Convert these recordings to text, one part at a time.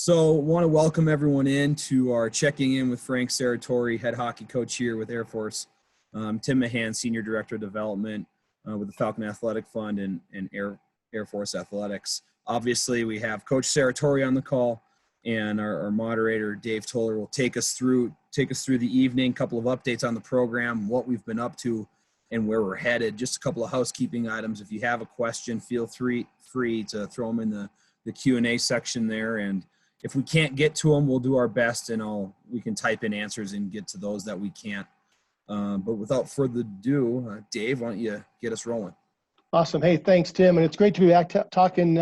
So want to welcome everyone in to our checking in with Frank Serratore, head hockey coach here with Air Force. Tim Mahan, Senior Director of Development with the Falcon Athletic Fund and Air Force Athletics. Obviously, we have Coach Serratore on the call, and our moderator, Dave Toller, will take us through the evening, couple of updates on the program, what we've been up to, and where we're headed. Just a couple of housekeeping items. If you have a question, feel free to throw them in the Q&A section there, and if we can't get to them, we'll do our best, and we can type in answers and get to those that we can't. But without further ado, Dave, why don't you get us rolling? Awesome. Hey, thanks, Tim. And it's great to be back talking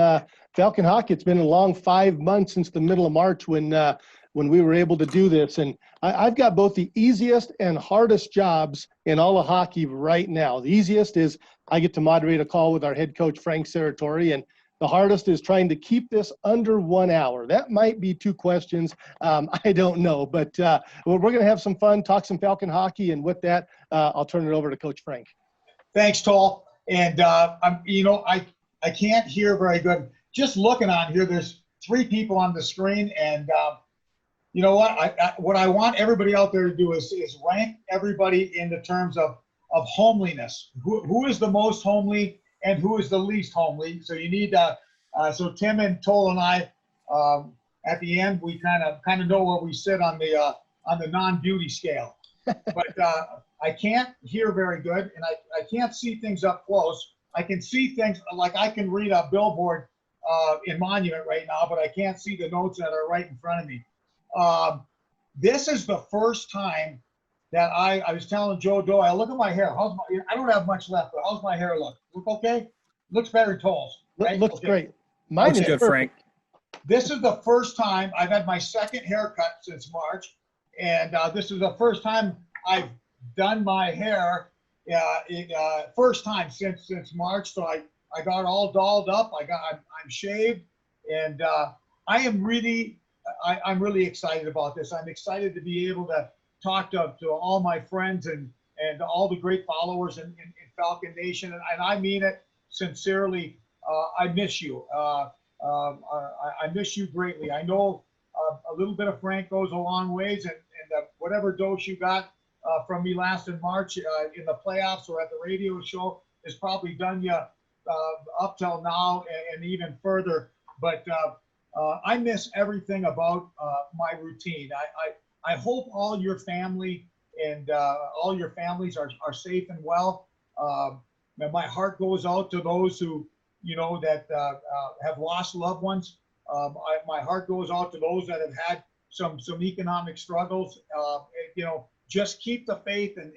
Falcon hockey. It's been a long 5 months since the middle of March when we were able to do this. And I've got both the easiest and hardest jobs in all of hockey right now. The easiest is I get to moderate a call with our head coach, Frank Serratore, and the hardest is trying to keep this under 1 hour. That might be 2 questions. I don't know, but we're going to have some fun, talk some Falcon hockey, and with that, I'll turn it over to Coach Frank. Thanks, Toll. And I can't hear very good. Just looking on here, there's 3 people on the screen, and you know what? What I want everybody out there to do is rank everybody in the terms of homeliness. Who is the most homely? And who is the least homely? So you need so Tim and Toll and I at the end we kind of know where we sit on the non-beauty scale. But I can't hear very good, and I can't see things up close. I can see things like I can read a billboard in Monument right now, but I can't see the notes that are right in front of me. This is the first time that I was telling Joe Doyle, look at my hair. I don't have much left, but how's my hair look? Look okay? Looks better than Toll's. Right? Looks okay. Great. Mine is good, perfect. Frank. This is the first time I've had my second haircut since March, and this is the first time I've done my hair. First time since March. So I got all dolled up. I'm shaved, and I'm really excited about this. I'm excited to be able to talk to all my friends and all the great followers in Falcon Nation, and I mean it sincerely. I miss you. I miss you greatly. I know a little bit of Frank goes a long ways, and whatever dose you got from me last in March in the playoffs or at the radio show has probably done you up till now and even further. But I miss everything about my routine. I hope all your family and all your families are safe and well. And my heart goes out to those who, that have lost loved ones. My heart goes out to those that have had some economic struggles. Just keep the faith and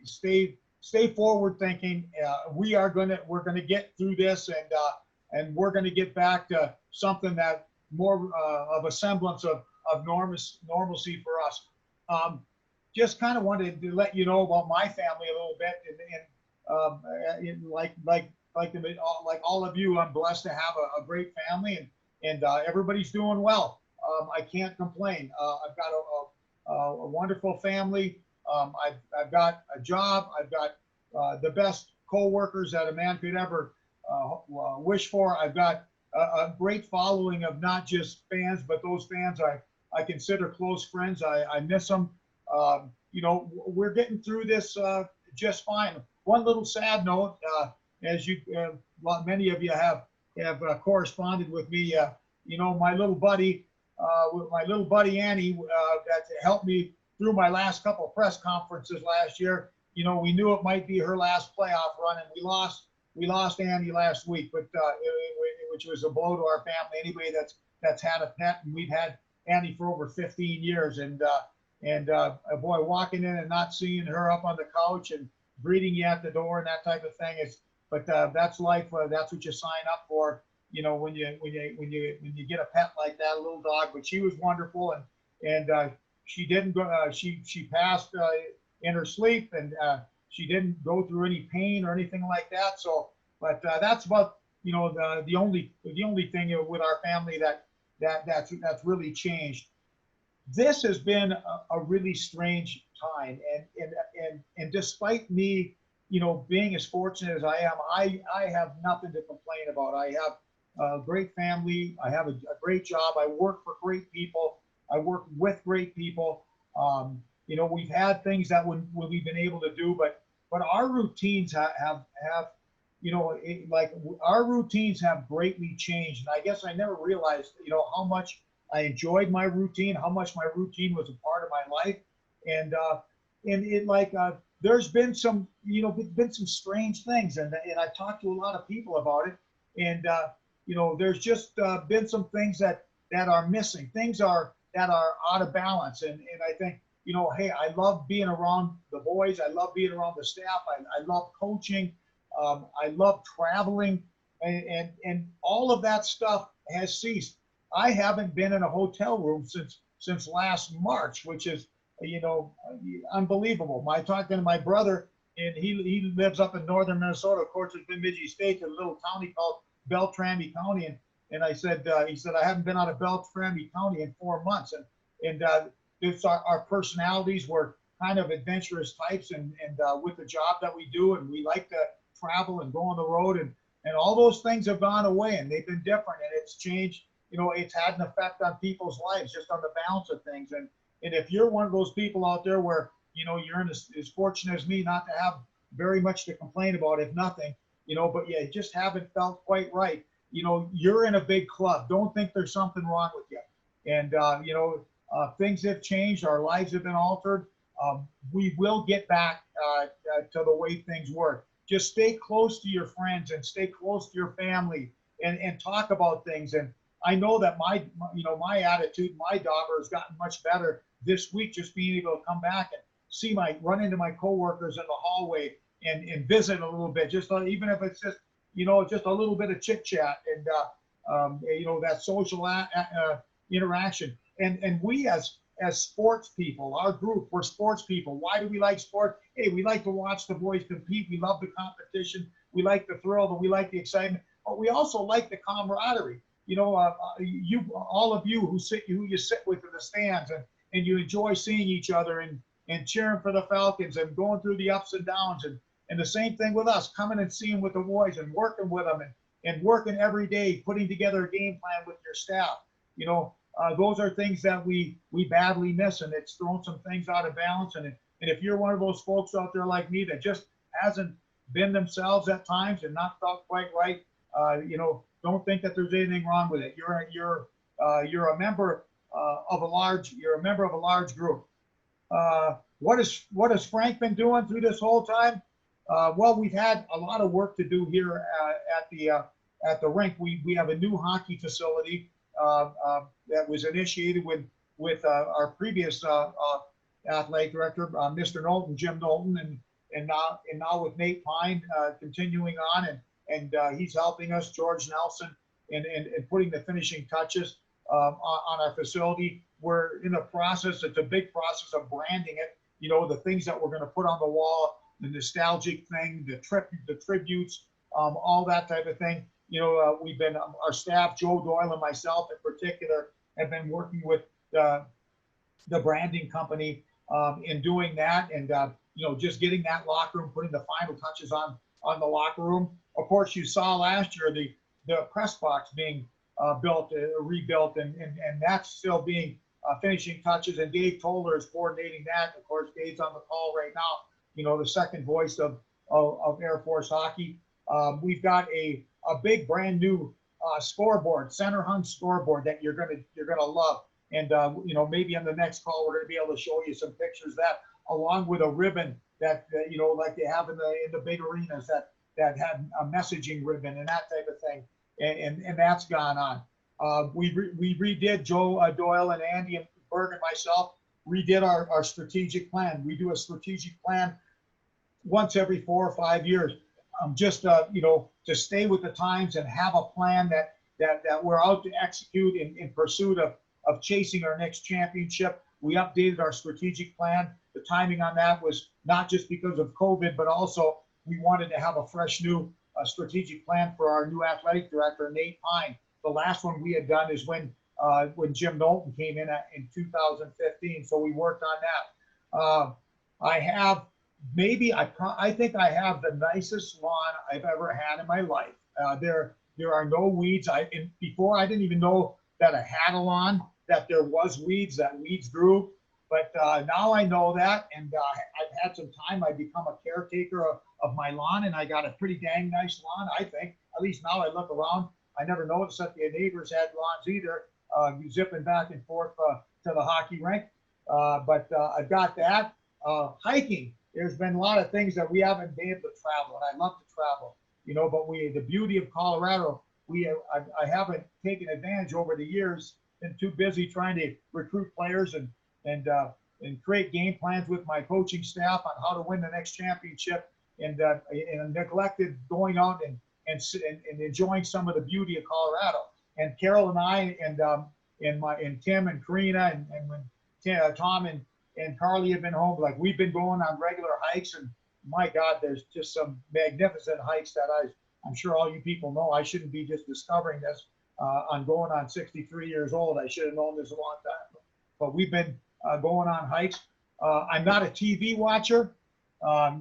stay forward thinking. We're gonna get through this, and we're gonna get back to something that more of a semblance of normalcy for us. Just kind of wanted to let you know about my family a little bit, and like all of you, I'm blessed to have a great family, and everybody's doing well. I can't complain. I've got a wonderful family. I've got a job. I've got the best co-workers that a man could ever wish for. I've got a great following of not just fans, but those fans I consider close friends. I miss them. We're getting through this just fine. One little sad note, as many of you have corresponded with me. My little buddy Annie, that helped me through my last couple of press conferences last year. We knew it might be her last playoff run, and we lost Annie last week, but which was a blow to our family. Anybody that's had a pet, and we've had Annie for over 15 years, and boy, walking in and not seeing her up on the couch and greeting you at the door and that type of thing but that's life. That's what you sign up for, when you get a pet like that, a little dog. But she was wonderful, and she didn't go. She passed in her sleep, and she didn't go through any pain or anything like that. So, but that's about the only thing with our family that's really changed. This has been a really strange time, and despite me, being as fortunate as I am, I have nothing to complain about. I have a great family. I have a great job. I work for great people. I work with great people. You know, we've had things that we've been able to do, but our routines have you know, like our routines have greatly changed. And I guess I never realized, you know, how much I enjoyed my routine, how much my routine was a part of my life. And it like, there's been some, you know, been some strange things. And I've talked to a lot of people about it. And, you know, there's just been some things that are missing. Things that are out of balance. And I think, you know, hey, I love being around the boys. I love being around the staff. I love coaching. I love traveling, and all of that stuff has ceased. I haven't been in a hotel room since last March, which is, you know, unbelievable. I talked to my brother, and he lives up in northern Minnesota. Of course, it's in Bemidji State, a little county called Beltrami County, and I said, he said, I haven't been out of Beltrami County in 4 months, and it's our personalities were kind of adventurous types, and with the job that we do, and we like to travel and go on the road, and all those things have gone away, and they've been different, and it's changed. You know, it's had an effect on people's lives, just on the balance of things. And if you're one of those people out there where, you know, you're in as fortunate as me not to have very much to complain about, if nothing, you know, but you just haven't felt quite right, you know, you're in a big club. Don't think there's something wrong with you. And you know, things have changed. Our lives have been altered. We will get back to the way things were. Just stay close to your friends and stay close to your family, and talk about things. And I know that my attitude, my daughter has gotten much better this week, just being able to come back and run into my coworkers in the hallway and visit a little bit, just even if it's just, you know, just a little bit of chit chat, and you know, that social interaction. And we as sports people, our group, we're sports people. Why do we like sport? Hey, we like to watch the boys compete. We love the competition. We like the thrill, and we like the excitement. But we also like the camaraderie. You know, all of you who you sit with in the stands, and you enjoy seeing each other and cheering for the Falcons and going through the ups and downs. And the same thing with us, coming and seeing with the boys and working with them and working every day, putting together a game plan with your staff. You know, those are things that we badly miss, and it's thrown some things out of balance. And if you're one of those folks out there like me that just hasn't been themselves at times and not felt quite right, you know, don't think that there's anything wrong with it. You're a member of a large group. What has Frank been doing through this whole time? Well, we've had a lot of work to do here at the rink. We have a new hockey facility that was initiated with our previous athletic director, Mr. Knowlton, Jim Knowlton, and now with Nate Pine continuing on, and he's helping us, George Nelson, and putting the finishing touches on our facility. We're in a process. It's a big process of branding it. You know, the things that we're going to put on the wall, the nostalgic thing, the tributes, all that type of thing. You know, we've been, our staff, Joe Doyle and myself in particular, have been working with the branding company in doing that, and you know, just getting that locker room, putting the final touches on the locker room. Of course, you saw last year the press box being rebuilt, and that's still being finishing touches, and Dave Toller is coordinating that. Of course, Dave's on the call right now, you know, the second voice of Air Force hockey. We've got a big brand new scoreboard, center hung scoreboard that you're gonna love. And you know, maybe on the next call we're gonna be able to show you some pictures of that, along with a ribbon that you know, like they have in the big arenas, that had a messaging ribbon and that type of thing. And that's gone on. We redid, Joe Doyle and Andy and Berg and myself redid our strategic plan. We do a strategic plan once every 4 or 5 years, just you know, to stay with the times and have a plan that we're out to execute in pursuit of chasing our next championship. We updated our strategic plan. The timing on that was not just because of COVID, but also we wanted to have a fresh new strategic plan for our new athletic director, Nate Pine. The last one we had done is when Jim Knowlton came in 2015. So we worked on that. I think I have the nicest lawn I've ever had in my life. There are no weeds. And before I didn't even know that I had a lawn, that there was weeds, that weeds grew. But now I know that, and I've had some time. I've become a caretaker of my lawn, and I got a pretty dang nice lawn, I think. At least now I look around. I never noticed that the neighbors had lawns either, zipping back and forth to the hockey rink. But I've got that. Hiking, there's been a lot of things that we haven't been able to travel, and I love to travel, but the beauty of Colorado, I haven't taken advantage over the years, been too busy trying to recruit players and create game plans with my coaching staff on how to win the next championship, and neglected going out and enjoying some of the beauty of Colorado. And Carol and I and Tim and Karina and when Tom and Carly have been home, like we've been going on regular hikes, and my God, there's just some magnificent hikes that I'm sure all you people know. I shouldn't be just discovering this on going on 63 years old. I should have known this a long time. But we've been going on hikes. I'm not a TV watcher.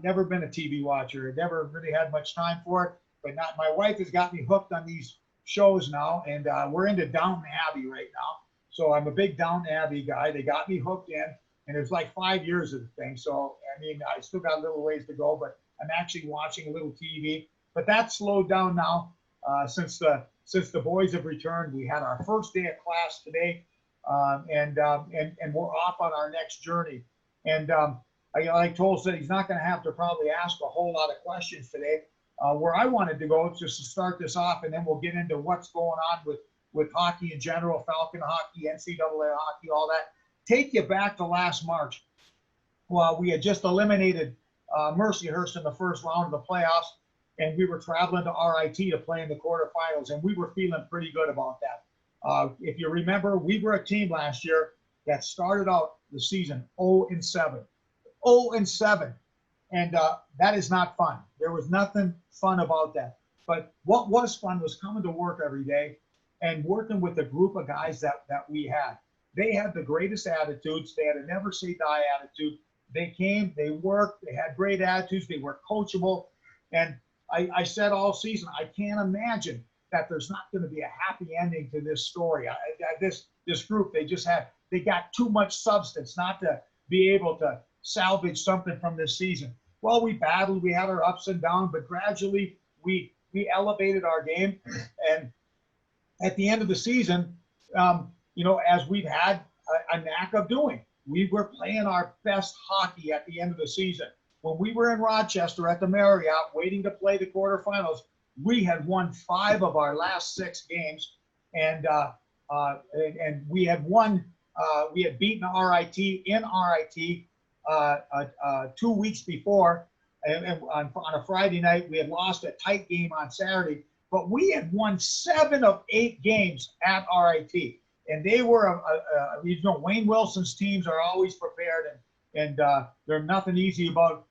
Never been a TV watcher. Never really had much time for it. But my wife has got me hooked on these shows now, and we're into Downton Abbey right now. So I'm a big Downton Abbey guy. They got me hooked in, and it was like 5 years of the thing. So, I mean, I still got a little ways to go, but I'm actually watching a little TV. But that's slowed down now since the boys have returned. We had our first day of class today, and we're off on our next journey. And like Toll said, he's not going to have to probably ask a whole lot of questions today. Where I wanted to go just to start this off, and then we'll get into what's going on with hockey in general, Falcon hockey, NCAA hockey, all that. Take you back to last March. Well, we had just eliminated Mercyhurst in the first round of the playoffs, and we were traveling to RIT to play in the quarterfinals, and we were feeling pretty good about that. If you remember, we were a team last year that started out the season 0-7. 0-7. And that is not fun. There was nothing fun about that. But what was fun was coming to work every day and working with a group of guys that we had. They had the greatest attitudes. They had a never say die attitude. They came, they worked, they had great attitudes. They were coachable. And I said all season, I can't imagine that there's not going to be a happy ending to this story. This group, they got too much substance not to be able to salvage something from this season. Well, we battled, we had our ups and downs, but gradually we elevated our game. And at the end of the season, as we've had a knack of doing, we were playing our best hockey at the end of the season. When we were in Rochester at the Marriott waiting to play the quarterfinals, we had won 5 of our last 6 games, and we had won. We had beaten RIT in RIT 2 weeks before, and on a Friday night. We had lost a tight game on Saturday, but we had won 7 of 8 games at RIT, and they were Wayne Wilson's teams are always prepared, and they're nothing easy about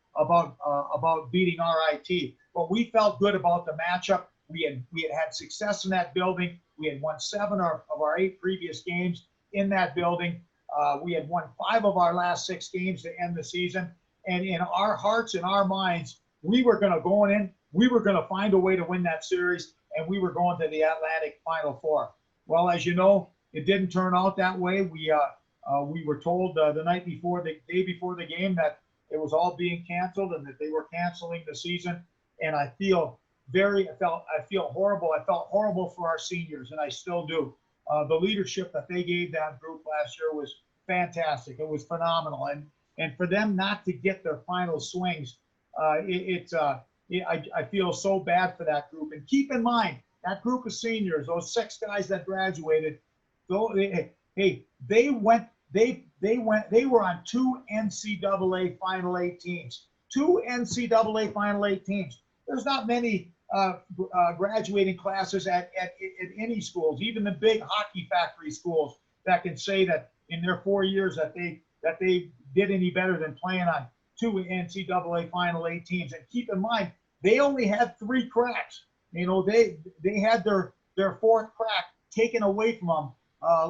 beating RIT. But we felt good about the matchup. We had success in that building. We had won 7 of our 8 previous games in that building. We had won 5 of our last 6 games to end the season. And in our hearts and our minds, we were going to go in. We were going to find a way to win that series, and we were going to the Atlantic Final Four. Well, as you know, it didn't turn out that way. We were told the day before the game, that it was all being canceled and that they were canceling the season. And I feel horrible. I felt horrible for our seniors, and I still do. The leadership that they gave that group last year was fantastic. It was phenomenal. And for them not to get their final swings, I feel so bad for that group. And keep in mind, that group of seniors, those 6 guys that graduated, they were on 2 NCAA Final 8 teams. 2 NCAA Final 8 teams. There's not many graduating classes at any schools, even the big hockey factory schools, that can say that in their 4 years that they did any better than playing on 2 NCAA Final 8 teams. And keep in mind, they only had 3 cracks. They had their 4th crack taken away from them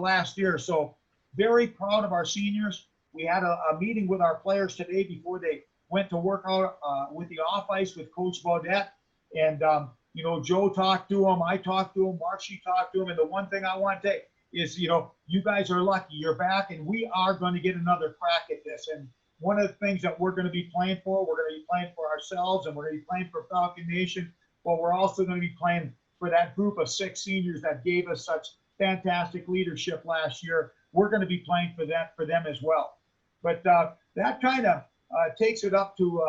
last year. So very proud of our seniors. We had a meeting with our players today before they went to work out with the off ice with Coach Baudette. And, You know, Joe talked to him, I talked to him, Marshy talked to him, and the one thing I want to say is, you know, you guys are lucky. You're back, and we are going to get another crack at this. And one of the things that we're going to be playing for, we're going to be playing for ourselves, and we're going to be playing for Falcon Nation, but we're also going to be playing for that group of 6 seniors that gave us such fantastic leadership last year. We're going to be playing for them as well. But that kind of takes it up to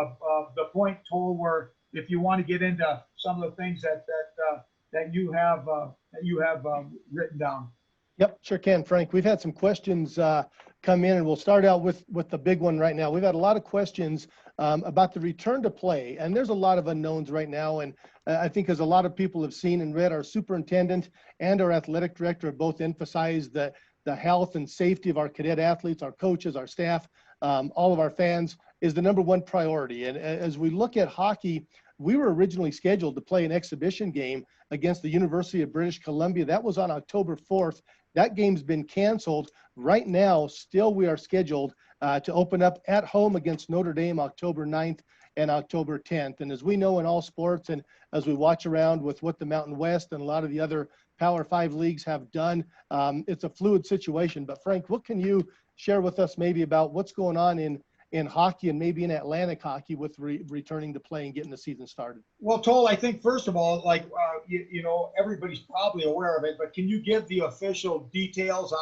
the point, Toll, where if you want to get into some of the things that you have written down. Yep, sure can, Frank. We've had some questions come in, and we'll start out with the big one right now. We've had a lot of questions about the return to play, and there's a lot of unknowns right now. And I think, as a lot of people have seen and read, our superintendent and our athletic director have both emphasized that the health and safety of our cadet athletes, our coaches, our staff, all of our fans is the #1 priority. And as we look at hockey, we were originally scheduled to play an exhibition game against the University of British Columbia. That was on October 4th. That game's been canceled. Right now, still we are scheduled to open up at home against Notre Dame October 9th and October 10th. And as we know in all sports, and as we watch around with what the Mountain West and a lot of the other Power 5 leagues have done, it's a fluid situation. But Frank, what can you share with us maybe about what's going on in hockey and maybe in Atlantic hockey with returning to play and getting the season started? Well, Toll, I think first of all, like you know, everybody's probably aware of it, but can you give the official details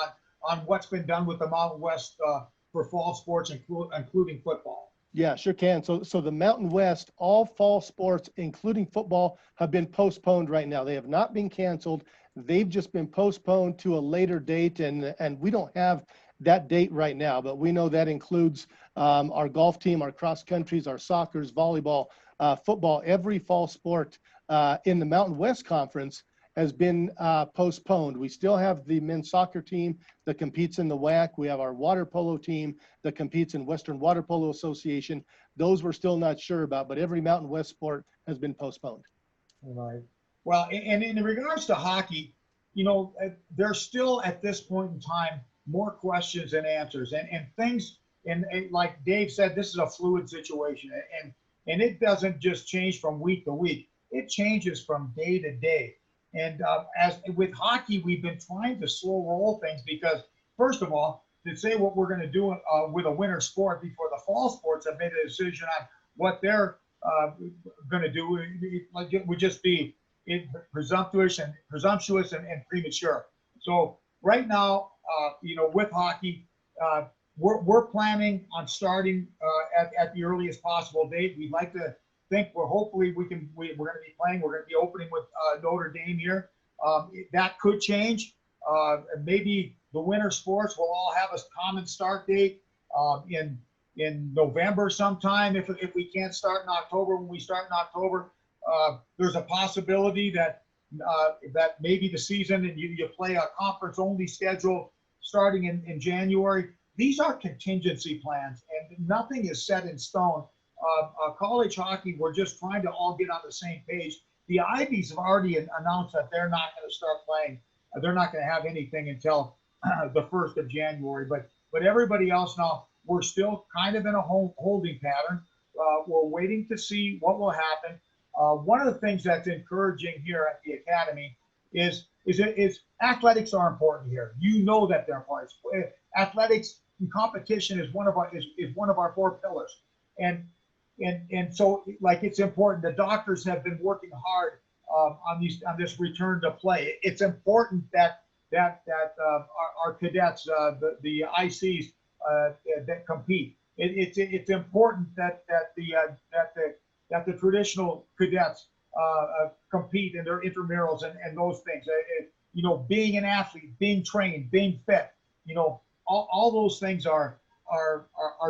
on what's been done with the Mountain West for fall sports, including football? Yeah, sure can. So the Mountain West, all fall sports, including football, have been postponed right now. They have not been canceled. They've just been postponed to a later date, and we don't have that date right now, but we know that includes our golf team, our cross countries, our soccers, volleyball, football. Every fall sport in the Mountain West Conference has been postponed. We still have the men's soccer team that competes in the WAC. We have our water polo team that competes in Western Water Polo Association. Those we're still not sure about, but every Mountain West sport has been postponed. All right. Well, and in regards to hockey, you know, there's still at this point in time more questions than answers, and things. And like Dave said, this is a fluid situation, and it doesn't just change from week to week. It changes from day to day. And as with hockey, we've been trying to slow roll things because, first of all, to say what we're going to do with a winter sport before the fall sports have made a decision on what they're going to do, it would just be presumptuous and premature. So right now, you know, with hockey, we're planning on starting at the earliest possible date. We'd like to think hopefully we're going to be playing. We're going to be opening with Notre Dame here. That could change. Maybe the winter sports will all have a common start date in November sometime. If we can't start in October, when we start in October, there's a possibility that maybe the season and you play a conference only schedule starting in January. These are contingency plans, and nothing is set in stone. College hockey, we're just trying to all get on the same page. The Ivies have already announced that they're not going to start playing. They're not going to have anything until the 1st of January. But everybody else now, we're still kind of in a holding pattern. We're waiting to see what will happen. One of the things that's encouraging here at the academy is athletics are important here. You know that they're important. Athletics and competition is one of our 4 pillars, and so like it's important. The doctors have been working hard on this return to play. It's important that our cadets, the ICs that compete. It's important that the traditional cadets compete in their intramurals and those things. You know, being an athlete, being trained, being fit. You know, all those things are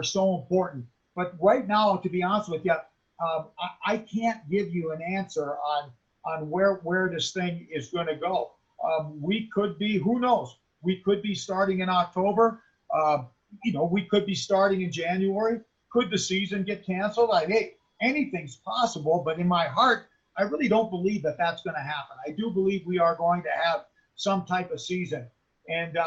so important. But right now, to be honest with you, I can't give you an answer on where this thing is going to go. We could be, who knows? We could be starting in October. You know, we could be starting in January. Could the season get canceled? Hey, anything's possible. But in my heart, I really don't believe that that's going to happen. I do believe we are going to have some type of season, and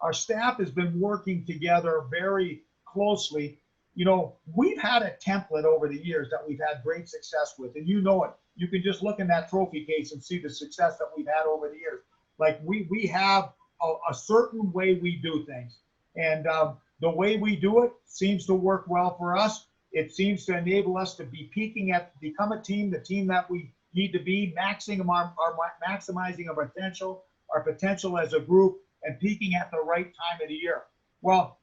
our staff has been working together very closely. You know, we've had a template over the years that we've had great success with, and you know it. you can just look in that trophy case and see the success that we've had over the years. Like we have a certain way we do things, and the way we do it seems to work well for us. It seems to enable us to be become a team, the team that we need to be, maximizing our potential as a group, and peaking at the right time of the year. Well,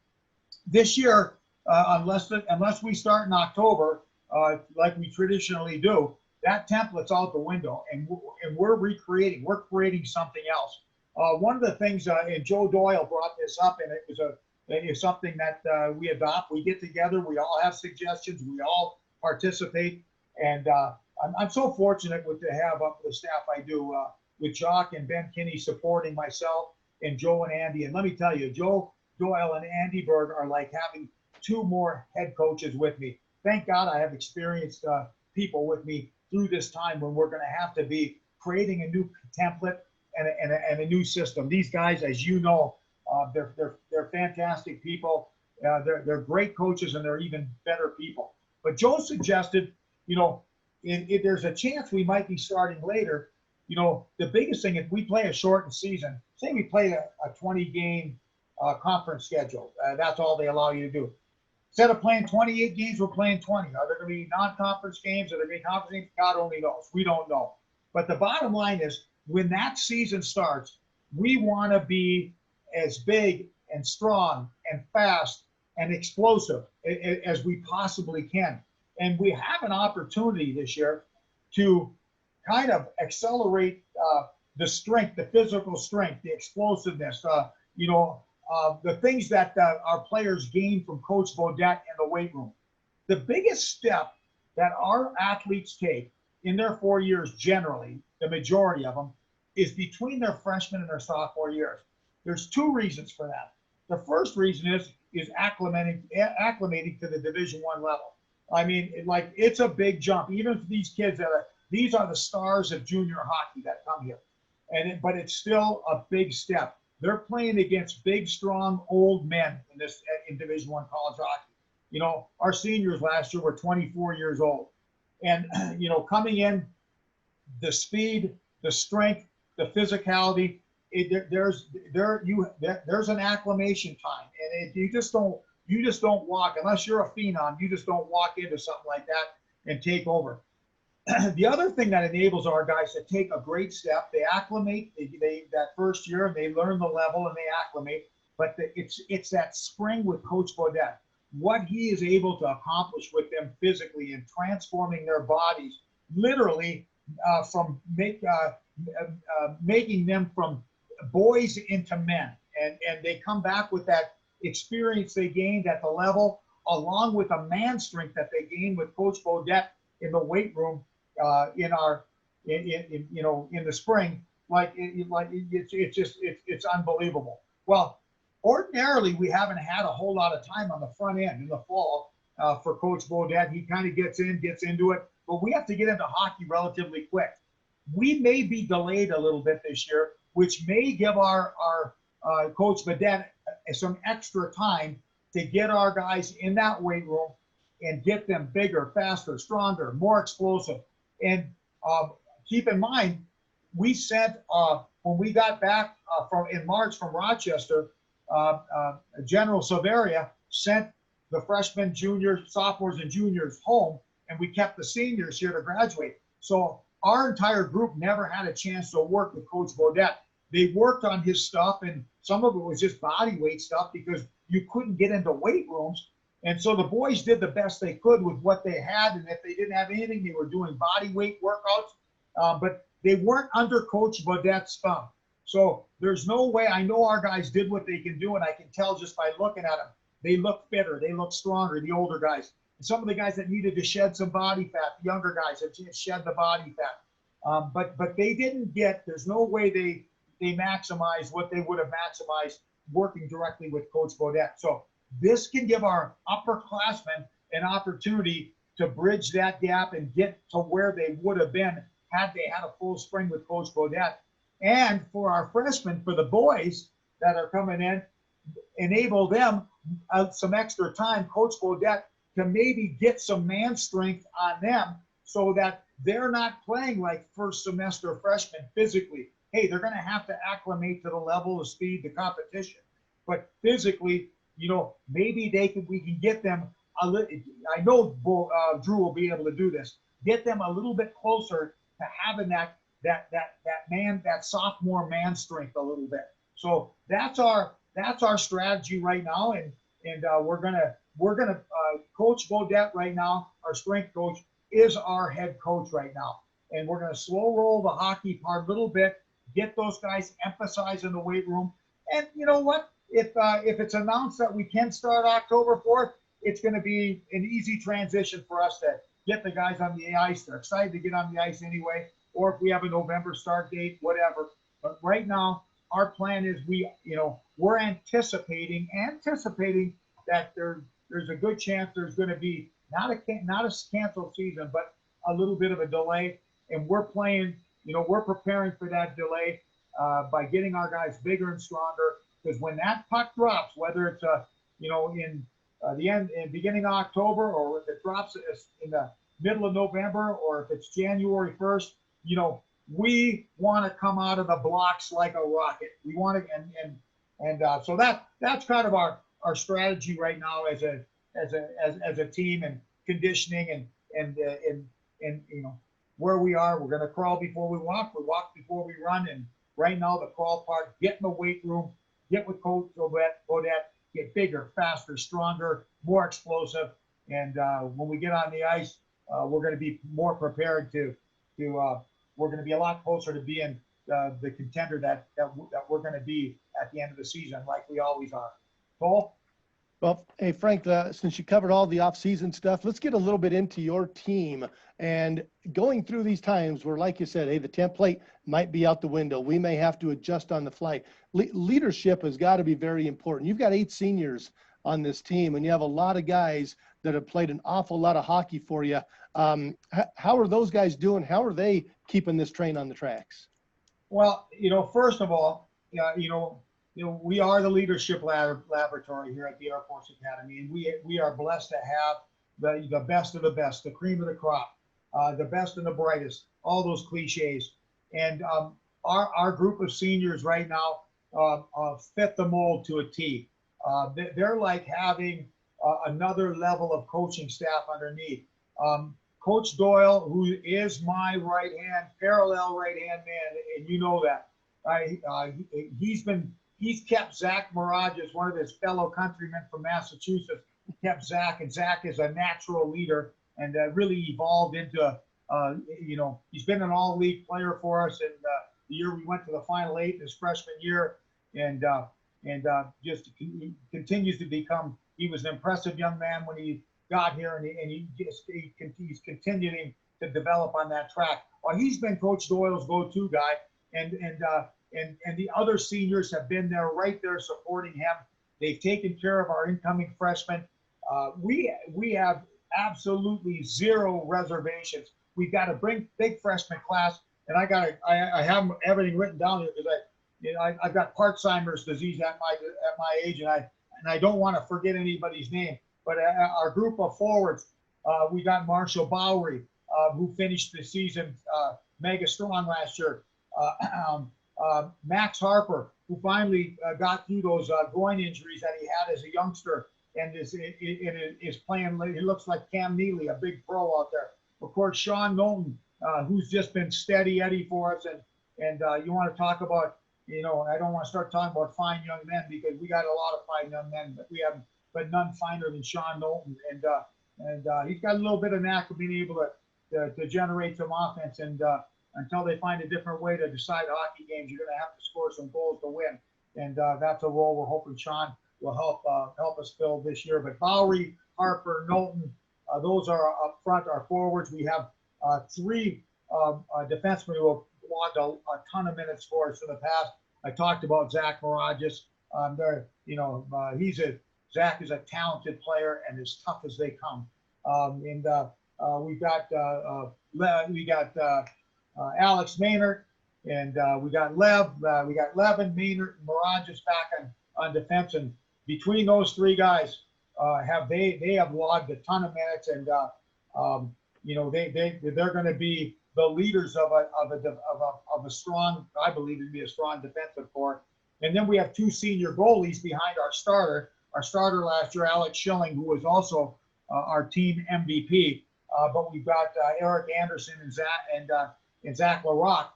this year, unless we start in October, like we traditionally do, that template's out the window, and we're creating something else. One of the things, and Joe Doyle brought this up, and it's something that we adopt. We get together, we all have suggestions, we all participate, and I'm so fortunate to have up the staff I do, with Jock and Ben Kinney supporting myself, and Joe and Andy. And let me tell you, Joe Doyle and Andy Berg are like having two more head coaches with me. Thank God I have experienced people with me through this time when we're going to have to be creating a new template and a new system. These guys, as you know, they're fantastic people. They're great coaches, and they're even better people. But Joe suggested, if there's a chance we might be starting later, the biggest thing, if we play a shortened season, say we play a 20-game conference schedule, that's all they allow you to do. Instead of playing 28 games, we're playing 20. Are there going to be non-conference games? Are there going to be conference games? God only knows. We don't know. But the bottom line is, when that season starts, we want to be as big and strong and fast and explosive as we possibly can. And we have an opportunity this year to kind of accelerate the strength, the physical strength, the explosiveness, the things that our players gain from Coach Bodette in the weight room. The biggest step that our athletes take in their 4 years, generally, the majority of them, is between their freshman and their sophomore years. There's two reasons for that. The first reason is acclimating to the Division I level. I mean, it's a big jump, even for these kids these are the stars of junior hockey that come here. But it's still a big step. They're playing against big, strong, old men in Division I college hockey. Our seniors last year were 24 years old. And, coming in, the speed, the strength, the physicality, there's an acclimation time. And you just don't walk, unless you're a phenom, you just don't walk into something like that and take over. The other thing that enables our guys to take a great step, they acclimate, they that first year, and they learn the level and they acclimate. But it's that spring with Coach Bodette, what he is able to accomplish with them physically and transforming their bodies, literally from making them from boys into men. And they come back with that experience they gained at the level, along with a man strength that they gained with Coach Bodette in the weight room in the spring. It's unbelievable. Well, ordinarily we haven't had a whole lot of time on the front end in the fall for Coach Bodette. He kind of gets into it, but we have to get into hockey relatively quick. We may be delayed a little bit this year, which may give our Coach Bodette some extra time to get our guys in that weight room and get them bigger, faster, stronger, more explosive. And keep in mind, we sent, when we got back in March from Rochester, General Silveria sent the freshmen, juniors, sophomores, and juniors home, and we kept the seniors here to graduate. So our entire group never had a chance to work with Coach Bodette. They worked on his stuff, and some of it was just body weight stuff because you couldn't get into weight rooms. And so the boys did the best they could with what they had, and if they didn't have anything, they were doing body weight workouts, but they weren't under Coach Bodette's thumb. So there's no way. I know our guys did what they can do, and I can tell just by looking at them. They look fitter, they look stronger, the older guys. And some of the guys that needed to shed some body fat, the younger guys have shed the body fat. But they didn't get, there's no way they maximized what they would have maximized working directly with Coach Bodette. So this can give our upperclassmen an opportunity to bridge that gap and get to where they would have been had they had a full spring with Coach Bodette. And for our freshmen, for the boys that are coming in, enable them some extra time, Coach Bodette, to maybe get some man strength on them so that they're not playing like first semester freshmen physically. Hey, they're going to have to acclimate to the level of speed, the competition. But physically, maybe we can get them a little. I know Drew will be able to do this. Get them a little bit closer to having that sophomore man strength a little bit. So that's our strategy right now, and we're gonna Coach Bodette right now. Our strength coach is our head coach right now, and we're gonna slow roll the hockey part a little bit. Get those guys emphasized in the weight room, and you know what? If it's announced that we can start October 4th, it's going to be an easy transition for us to get the guys on the ice. They're excited to get on the ice anyway, or if we have a November start date, whatever. But right now, our plan is we're anticipating that there's a good chance there's going to be not a canceled season, but a little bit of a delay, and we're preparing for that delay by getting our guys bigger and stronger. Because when that puck drops, whether it's in the beginning of October, or if it drops in the middle of November, or if it's January 1st, we want to come out of the blocks like a rocket. We want to, so that's kind of our strategy right now as a team, and conditioning and where we are. We're going to crawl before we walk. We walk before we run. And right now, the crawl part, get in the weight room, get with Coach Bodette, get bigger, faster, stronger, more explosive. And when we get on the ice, we're going to be more prepared we're going to be a lot closer to being the contender that we're going to be at the end of the season, like we always are. Cole? Well, hey, Frank, since you covered all the off-season stuff, let's get a little bit into your team and going through these times where, like you said, hey, the template might be out the window. We may have to adjust on the fly. Leadership has got to be very important. You've got 8 seniors on this team, and you have a lot of guys that have played an awful lot of hockey for you. How are those guys doing? How are they keeping this train on the tracks? Well, first of all, we are the leadership laboratory here at the Air Force Academy, and we are blessed to have the best of the best, the cream of the crop, the best and the brightest, all those cliches. And our group of seniors right now fit the mold to a T. They're like having another level of coaching staff underneath. Coach Doyle, who is my parallel right-hand man, and you know that. He's kept Zach Mirages, one of his fellow countrymen from Massachusetts, kept Zach, and Zach is a natural leader and really evolved into, he's been an all-league player for us in the year we went to the Final 8 in his freshman year, and just continues to become, he was an impressive young man when he got here, and he's continuing to develop on that track. Well, he's been Coach Doyle's go-to guy, and the other seniors have been there, right there, supporting him. They've taken care of our incoming freshmen. We have absolutely zero reservations. We've got a big freshman class, and I have everything written down here because I've got Parkinson's disease at my age, and I don't want to forget anybody's name. But our group of forwards, we got Marshall Bowery, who finished the season mega strong last year. Max Harper, who finally got through those groin injuries that he had as a youngster, and is playing. He looks like Cam Neely, a big pro out there. Of course, Sean Knowlton, who's just been steady Eddie for us, and you want to talk about, I don't want to start talking about fine young men, because we got a lot of fine young men, but none finer than Sean Knowlton, and he's got a little bit of knack of being able to generate some offense, and until they find a different way to decide hockey games, you're going to have to score some goals to win, and that's a role we're hoping Sean will help us fill this year. But Bowery, Harper, Knowlton, those are up front, our forwards. We have 3 defensemen who have logged a ton of minutes for us in the past. I talked about Zach Mirages. Zach is a talented player and as tough as they come. We got Alex Maynard, and we got Levin, Maynard, and Mirages back on defense, and between those 3 guys, they have logged a ton of minutes, and they're going to be the leaders of a strong, I believe to be a strong defensive core. And then we have two senior goalies behind our starter. Our starter last year, Alex Schilling, who was also our team MVP. But we've got Eric Anderson and Zach LaRock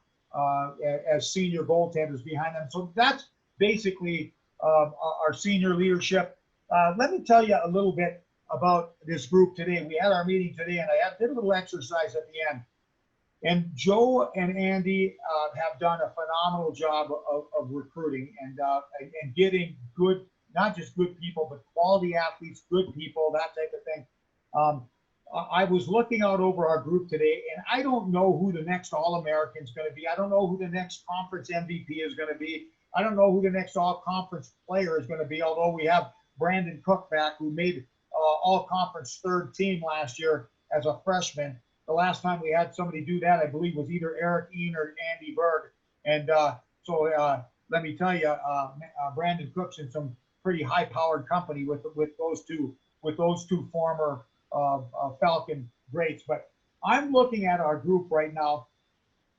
as senior goaltenders behind them. So that's basically our senior leadership. Let me tell you a little bit about this group today. We had our meeting today, and I did a little exercise at the end. And Joe and Andy have done a phenomenal job of recruiting and getting good, not just good people, but quality athletes, good people, that type of thing. I was looking out over our group today, and I don't know who the next All-American is going to be. I don't know who the next conference MVP is going to be. I don't know who the next all-conference player is going to be, although we have Brandon Cook back, who made all-conference third team last year as a freshman. The last time we had somebody do that, I believe, was either Eric Ean or Andy Berg. And so let me tell you, Brandon Cook's in some pretty high-powered company with those two former Falcon greats. But I'm looking at our group right now,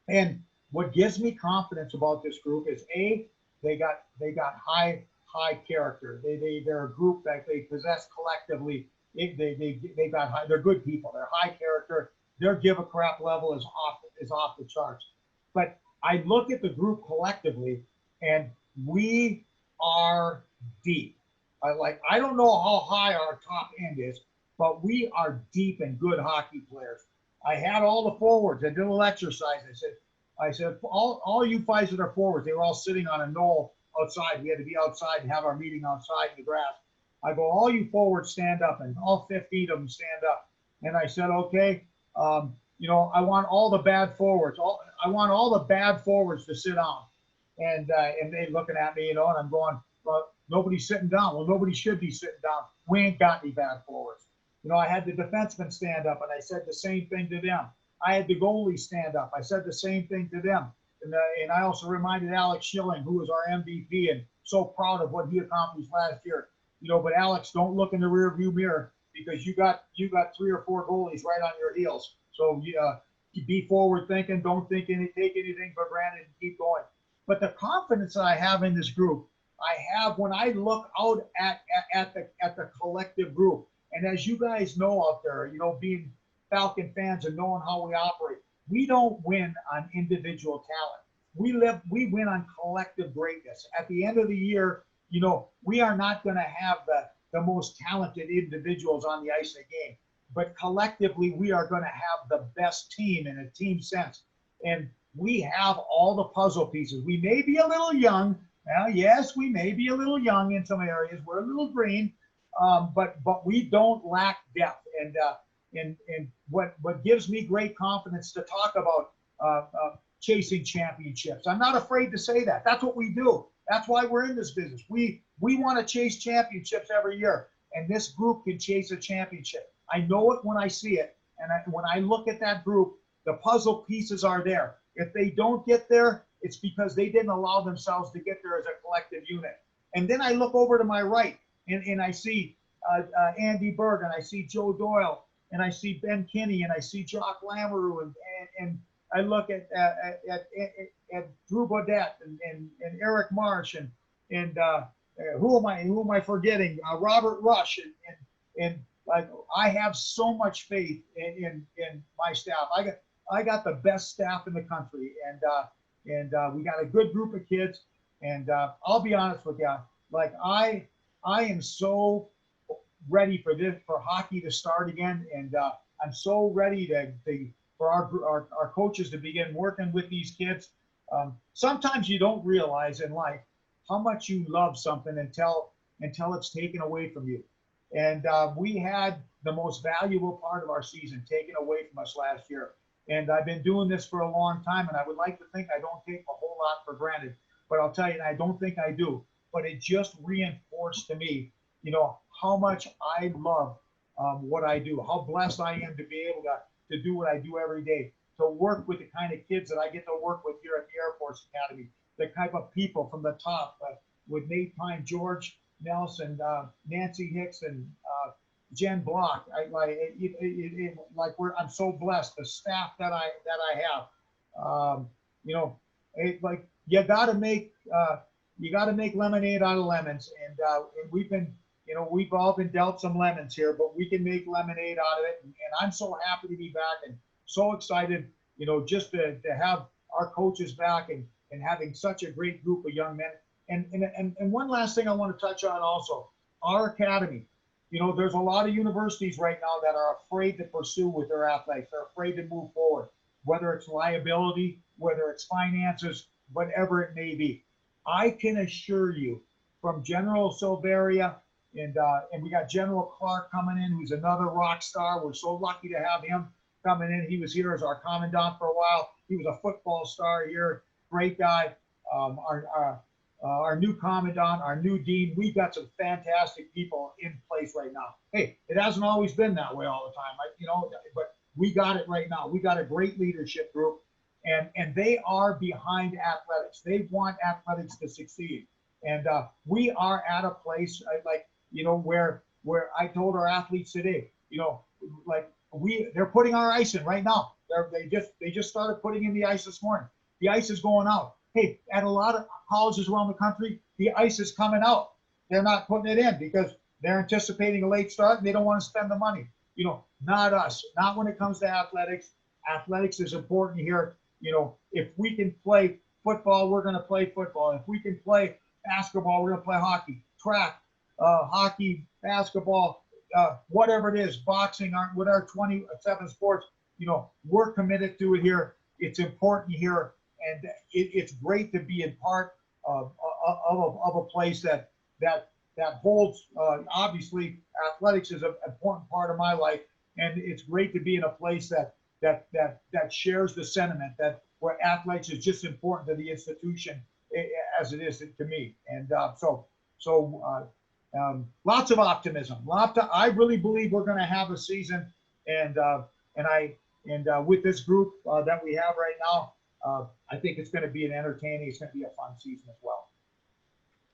and what gives me confidence about this group is they got high character. They're a group that they possess collectively. They're good people. They're high character. Their give a crap level is off the charts. But I look at the group collectively, and we are deep. I don't know how high our top end is, but we are deep and good hockey players. I had all the forwards. I did a little exercise. I said, all you guys that are forwards, they were all sitting on a knoll outside. We had to be outside and have our meeting outside in the grass. I go, all you forwards stand up, and all 15 of them stand up. And I said, okay, I want all the bad forwards. I want all the bad forwards to sit down. And they looking at me, and I'm going, well, nobody's sitting down. Well, nobody should be sitting down. We ain't got any bad forwards. I had the defensemen stand up, and I said the same thing to them. I had the goalies stand up. I said the same thing to them. And I also reminded Alex Schilling, who was our MVP, and so proud of what he accomplished last year. But Alex, don't look in the rearview mirror, because you got 3 or 4 goalies right on your heels. So be forward thinking. Don't take anything for granted, and keep going. But the confidence that I have in this group, I have when I look out at the collective group. And as you guys know out there, being Falcon fans and knowing how we operate, we don't win on individual talent. We win on collective greatness. At the end of the year, we are not going to have the most talented individuals on the ice in the game, but collectively we are going to have the best team in a team sense. And we have all the puzzle pieces. We may be a little young. Well, yes, we may be a little young in some areas. We're a little green, but we don't lack depth. And what gives me great confidence to talk about chasing championships. I'm not afraid to say that. That's what we do. That's why we're in this business. We want to chase championships every year, and this group can chase a championship. I know it when I see it, and when I look at that group, the puzzle pieces are there. If they don't get there, it's because they didn't allow themselves to get there as a collective unit. And then I look over to my right, and I see Andy Berg, and I see Joe Doyle, and I see Ben Kinney, and I see Jock Lamoureux, and I look at Drew Bodette and Eric Marsh and who am I forgetting? Robert Rush and I have so much faith in my staff. I got the best staff in the country, and we got a good group of kids. And I'll be honest with you, I am so ready for hockey to start again, and I'm so ready for our coaches to begin working with these kids. Sometimes you don't realize in life how much you love something until it's taken away from you. And we had the most valuable part of our season taken away from us last year. And I've been doing this for a long time, and I would like to think I don't take a whole lot for granted. But I'll tell you, and I don't think I do. But it just reinforced to me, how much I love what I do, how blessed I am to be able to do what I do every day, to work with the kind of kids that I get to work with here at the Air Force Academy, the type of people from the top with Nate Pine, George Nelson, Nancy Hicks, and Jen Block. I'm so blessed. The staff that I have, you know, like you got to make lemonade out of lemons, and we've all been dealt some lemons here, but we can make lemonade out of it. And I'm so happy to be back and so excited, just to have our coaches back and having such a great group of young men. And one last thing I want to touch on also, our academy. There's a lot of universities right now that are afraid to pursue with their athletes. They're afraid to move forward, whether it's liability, whether it's finances, whatever it may be. I can assure you, from General Silveria, and we got General Clark coming in, who's another rock star. We're so lucky to have him coming in. He was here as our commandant for a while. He was a football star here. Great guy. Our new commandant, our new dean. We've got some fantastic people in place right now. Hey, it hasn't always been that way all the time, but we got it right now. We got a great leadership group, and they are behind athletics. They want athletics to succeed. And we are at a place where I told our athletes today, they're putting our ice in right now. They just started putting in the ice this morning. The ice is going out. Hey, at a lot of colleges around the country, the ice is coming out. They're not putting it in because they're anticipating a late start and they don't want to spend the money. Not us. Not when it comes to athletics. Athletics is important here. If we can play football, we're going to play football. If we can play basketball, we're going to play hockey, track, hockey, basketball, whatever it is, boxing, with our 27 sports, we're committed to it here. It's important here. And it's great to be in part of a place that holds, obviously, athletics is an important part of my life. And it's great to be in a place that shares the sentiment that where athletics is just important to the institution as it is to me. And lots of optimism. I really believe we're going to have a season, and with this group that we have right now, I think it's going to be an entertaining. It's going to be a fun season as well.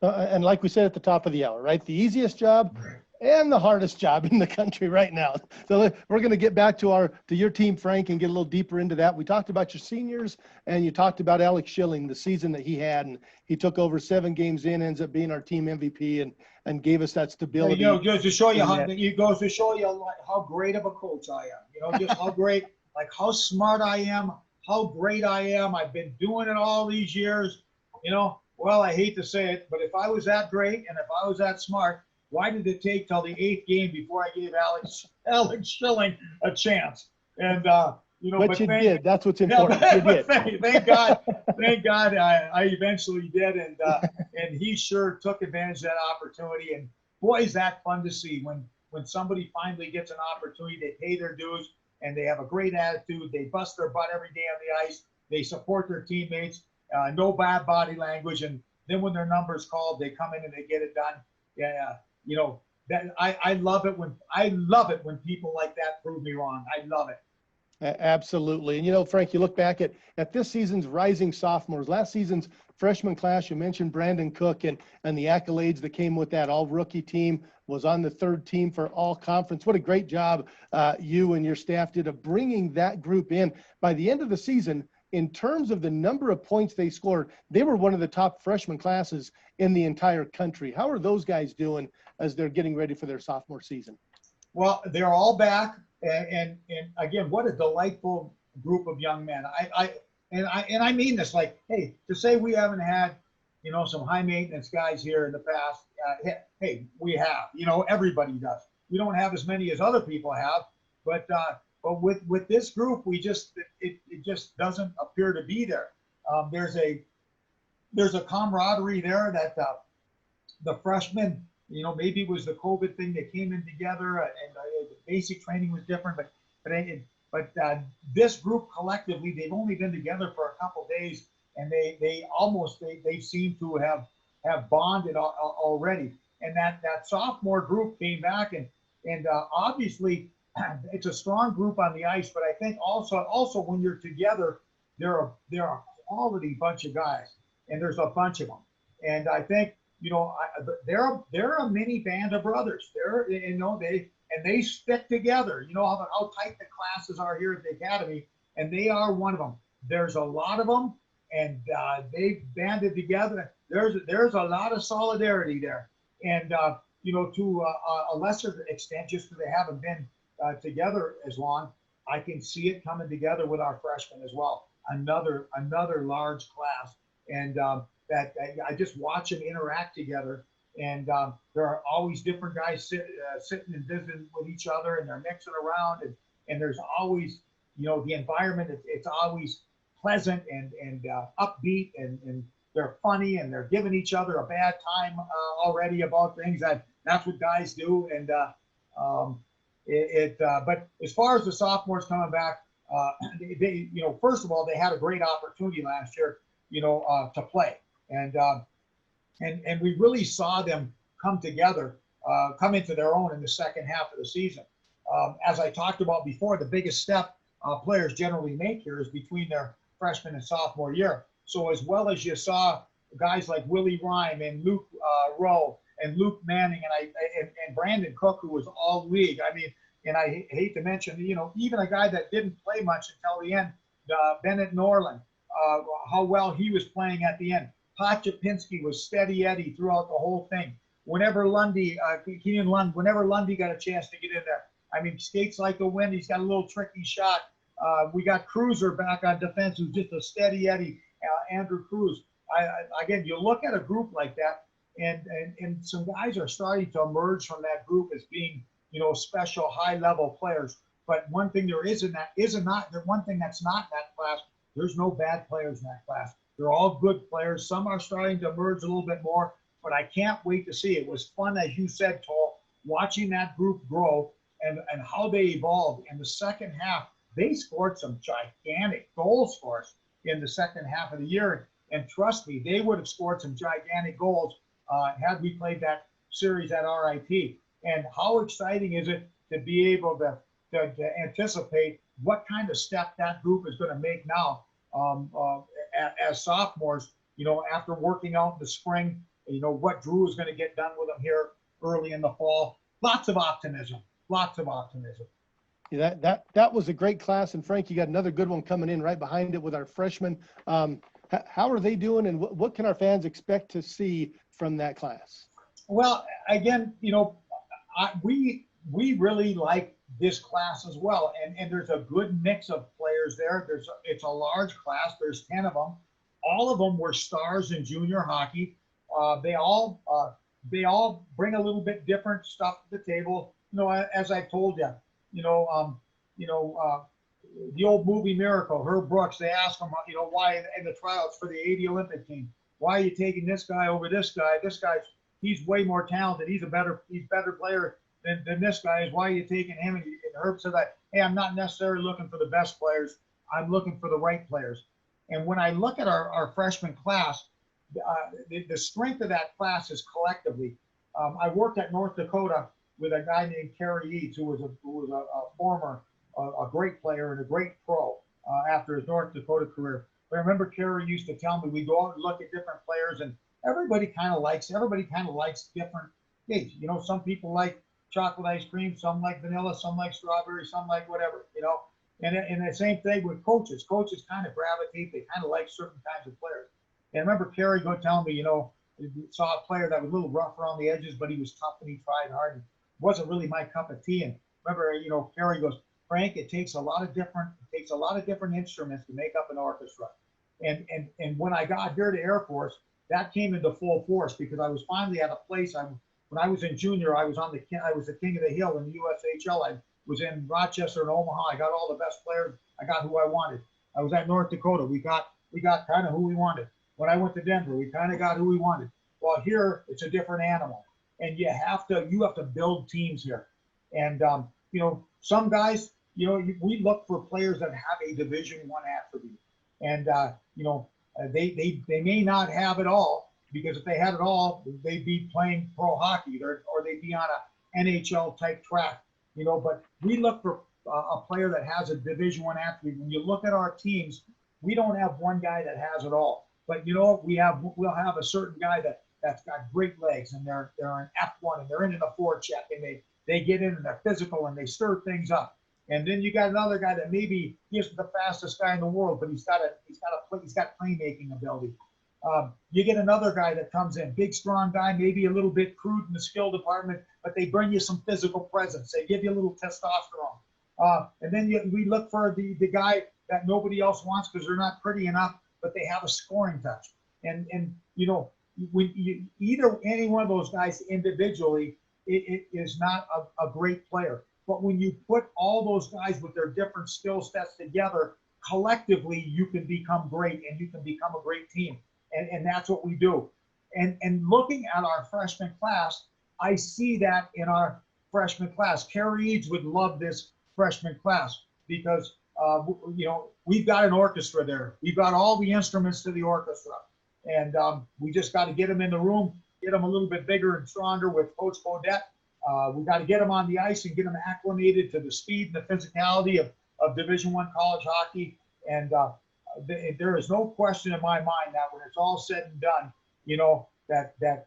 And like we said at the top of the hour, right? The easiest job and the hardest job in the country right now. So we're going to get back to your team, Frank, and get a little deeper into that. We talked about your seniors, and you talked about Alex Schilling, the season that he had, and he took over 7 games in, ends up being our team MVP, and gave us that stability. Just to show you it goes to show you how great of a coach I am. Just how great, how smart I am, how great I am. I've been doing it all these years. Well, I hate to say it, but if I was that great and if I was that smart, why did it take till the 8th game before I gave Alex Schilling a chance? And but you did. That's what's important. Yeah, you did. Thank God, I eventually did, and he sure took advantage of that opportunity. And boy, is that fun to see when somebody finally gets an opportunity. They pay their dues and they have a great attitude. They bust their butt every day on the ice. They support their teammates. No bad body language, and then when their number is called, they come in and they get it done. Yeah, that I love it when people like that prove me wrong. I love it. Absolutely. And Frank, you look back at this season's rising sophomores, last season's freshman class. You mentioned Brandon Cook and the accolades that came with that. All rookie team, was on the 3rd team for all conference. What a great job you and your staff did of bringing that group in. By the end of the season, in terms of the number of points they scored, they were one of the top freshman classes in the entire country. How are those guys doing as they're getting ready for their sophomore season? Well, they're all back, and again, what a delightful group of young men. I mean this, hey, to say we haven't had, some high maintenance guys here in the past. Hey, we have. Everybody does. We don't have as many as other people have, but with this group, it just doesn't appear to be there. There's a camaraderie there that the freshmen, maybe it was the COVID thing that came in together, and the basic training was different, but this group collectively, they've only been together for a couple days, and they seem to have bonded already. And that sophomore group came back, and obviously it's a strong group on the ice, but I think also when you're together, they're a quality bunch of guys, and there's a bunch of them. And I think, they're a mini band of brothers. and they stick together. You know how tight the classes are here at the academy, and they are one of them. There's a lot of them, and they've banded together. There's a lot of solidarity there, and you know, to a lesser extent, just because they haven't been together as long, I can see it coming together with our freshmen as well. Another large class, and that I just watch them interact together. And there are always different guys sitting and visiting with each other, and they're mixing around, and there's always, you know, the environment. It's always pleasant and upbeat, and they're funny, and they're giving each other a bad time already about things. That's what guys do, and but as far as the sophomores coming back, they, you know, first of all, they had a great opportunity last year, you know, to play, and we really saw them come together, come into their own in the second half of the season. As I talked about before, the biggest step players generally make here is between their freshman and sophomore year. So as well as you saw guys like Willie Rhyme and Luke Rowe and Luke Manning and Brandon Cook, who was all league. I mean, and I hate to mention, you know, even a guy that didn't play much until the end, Bennett Norland, how well he was playing at the end. Potchapinski was steady Eddie throughout the whole thing. Whenever Lundy, Keenan Lund, whenever Lundy got a chance to get in there, I mean, skates like the wind. He's got a little tricky shot. We got Cruiser back on defense, who's just a steady Eddie, Andrew Cruz. Again, you look at a group like that, and some guys are starting to emerge from that group as being, you know, special high-level players. But one thing there is in that one thing that's not in that class. There's no bad players in that class. They're all good players. Some are starting to emerge a little bit more, but I can't wait to see. It was fun, as you said, Toll, watching that group grow and how they evolved. In the second half, they scored some gigantic goals for us in the second half of the year. And trust me, they would have scored some gigantic goals had we played that series at RIP. And how exciting is it to be able to anticipate what kind of step that group is going to make now as sophomores, you know, after working out in the spring, you know, what Drew is going to get done with them here early in the fall. Lots of optimism. Yeah, that was a great class. And Frank, you got another good one coming in right behind it with our freshmen. How are they doing, and what can our fans expect to see from that class? Well, again, you know, we really like this class as well, and there's a good mix of players there. It's a large class. There's 10 of them. All of them were stars in junior hockey. They all bring a little bit different stuff to the table. You know, as I told you, the old movie Miracle, Herb Brooks, they asked him, you know, why in the tryouts for the 80 Olympic team, why are you taking this guy over this guy? This guy's, he's way more talented. He's better player than this guy is. Why are you taking him? And Herb said that, hey, I'm not necessarily looking for the best players. I'm looking for the right players. And when I look at our freshman class, the strength of that class is collectively. I worked at North Dakota with a guy named Kerry Eads, who was a former, a great player and a great pro after his North Dakota career. But I remember Kerry used to tell me, we go out and look at different players, and everybody kind of likes different things. You know, some people like chocolate ice cream, some like vanilla, some like strawberry, some like whatever, you know. And the same thing with coaches. Coaches kind of gravitate, they kind of like certain kinds of players. And I remember Kerry go tell me, you know, saw a player that was a little rough around the edges, but he was tough and he tried hard, and wasn't really my cup of tea. And remember, you know, Kerry goes, Frank, it takes a lot of different instruments to make up an orchestra. And when I got here to Air Force, that came into full force, because I was finally at a place. When I was in junior, I was the king of the hill in the USHL. I was in Rochester and Omaha. I got all the best players. I got who I wanted. I was at North Dakota. We got kind of who we wanted. When I went to Denver, we kind of got who we wanted. Well, here it's a different animal, and you have to build teams here. And you know, some guys, you know, we look for players that have a Division I attribute, and you know, they may not have it all, because if they had it all, they'd be playing pro hockey, or they'd be on a NHL type track, you know. But we look for a player that has a Division I attribute. When you look at our teams, we don't have one guy that has it all, but you know, we'll have a certain guy that's got great legs, and they're an F1, and they're in the forecheck, and they get in and they're physical and they stir things up. And then you got another guy that maybe isn't the fastest guy in the world, but he's got playmaking ability. You get another guy that comes in, big, strong guy, maybe a little bit crude in the skill department, but they bring you some physical presence. They give you a little testosterone. And then we look for the guy that nobody else wants because they're not pretty enough, but they have a scoring touch. And you know, either any one of those guys individually, it is not a great player. But when you put all those guys with their different skill sets together, collectively, you can become great and you can become a great team. And that's what we do. And looking at our freshman class, I see that in our freshman class. Carrie Eads would love this freshman class because, you know, we've got an orchestra there. We've got all the instruments to the orchestra. And we just got to get them in the room, get them a little bit bigger and stronger with Coach Bodette. We got to get them on the ice and get them acclimated to the speed and the physicality of Division I college hockey. And there is no question in my mind that when it's all said and done, you know, that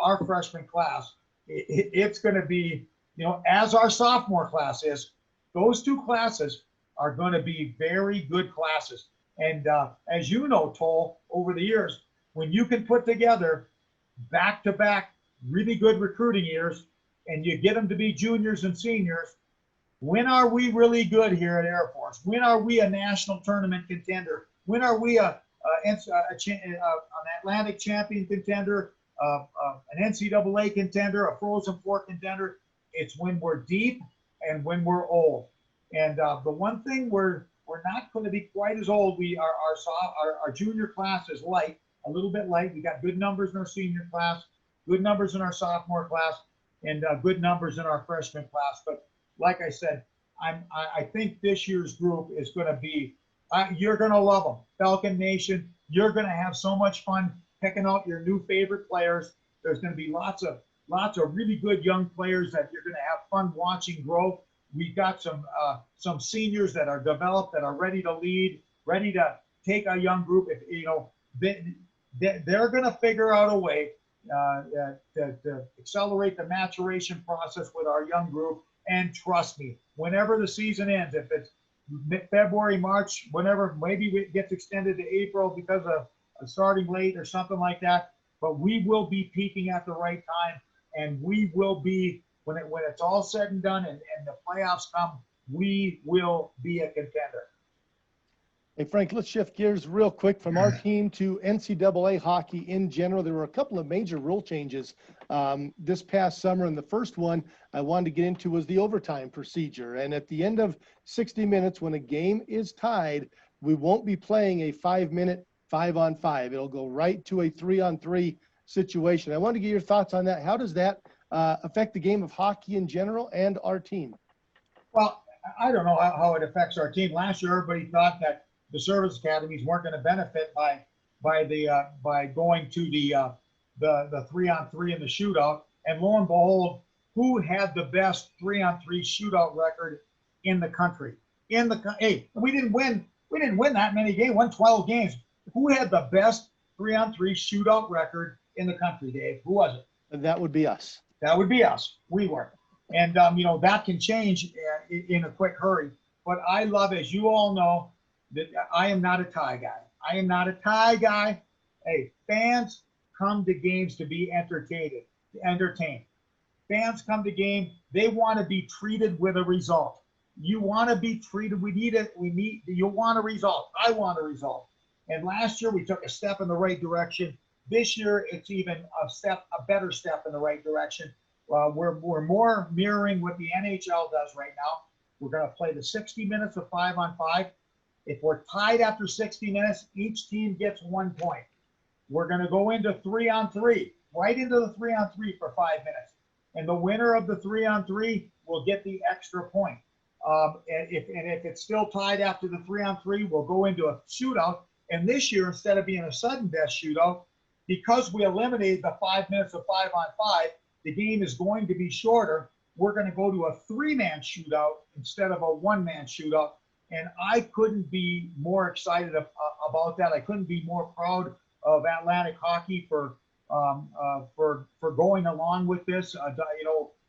our freshman class, it's going to be, you know, as our sophomore class is, those two classes are going to be very good classes. And as you know, Toll, over the years, when you can put together back-to-back really good recruiting years and you get them to be juniors and seniors, when are we really good here at Air Force? When are we a national tournament contender? When are we an Atlantic champion contender, an NCAA contender, a Frozen Four contender? It's when we're deep and when we're old. And the one thing we're not going to be quite as old. Our junior class is light, a little bit light. We got good numbers in our senior class, good numbers in our sophomore class, and good numbers in our freshman class. But like I said, I think this year's group is going to be, you're going to love them. Falcon Nation, you're going to have so much fun picking out your new favorite players. There's going to be lots of really good young players that you're going to have fun watching grow. We've got some seniors that are developed, that are ready to lead, ready to take a young group. If you know, they're going to figure out a way to accelerate the maturation process with our young group. And trust me, whenever the season ends, if it's February, March, whenever, maybe it gets extended to April because of starting late or something like that, but we will be peaking at the right time, and we will be, when it's all said and done and the playoffs come, we will be a contender. Hey, Frank, let's shift gears real quick from our team to NCAA hockey in general. There were a couple of major rule changes this past summer, and the first one I wanted to get into was the overtime procedure. And at the end of 60 minutes, when a game is tied, we won't be playing a 5-minute 5-on-5. It'll go right to a 3-on-3 situation. I wanted to get your thoughts on that. How does that affect the game of hockey in general and our team? Well, I don't know how it affects our team. Last year, everybody thought that the service academies weren't going to benefit by going to the 3-on-3 in the shootout. And lo and behold, who had the best 3-on-3 shootout record in the country? Hey, we didn't win that many games. Won 12 games. Who had the best 3-on-3 shootout record in the country, Dave? Who was it? And that would be us. That would be us. We were. And you know, that can change in a quick hurry. But I love, as you all know, that I am not a tie guy. I am not a tie guy. Hey, fans come to games to be entertained. Fans come to game. They want to be treated with a result. You want to be treated. You want a result. I want a result. And last year we took a step in the right direction. This year it's even a better step in the right direction. We're more mirroring what the NHL does right now. We're going to play the 60 minutes of 5-on-5. If we're tied after 60 minutes, each team gets 1 point. We're going to go into 3-on-3, right into the 3-on-3 for 5 minutes. And the winner of the 3-on-3 will get the extra point. And if it's still tied after the 3-on-3, we'll go into a shootout. And this year, instead of being a sudden death shootout, because we eliminated the 5 minutes of 5-on-5, the game is going to be shorter. We're going to go to a 3-man shootout instead of a 1-man shootout. And I couldn't be more excited about that. I couldn't be more proud of Atlantic hockey for for going along with this,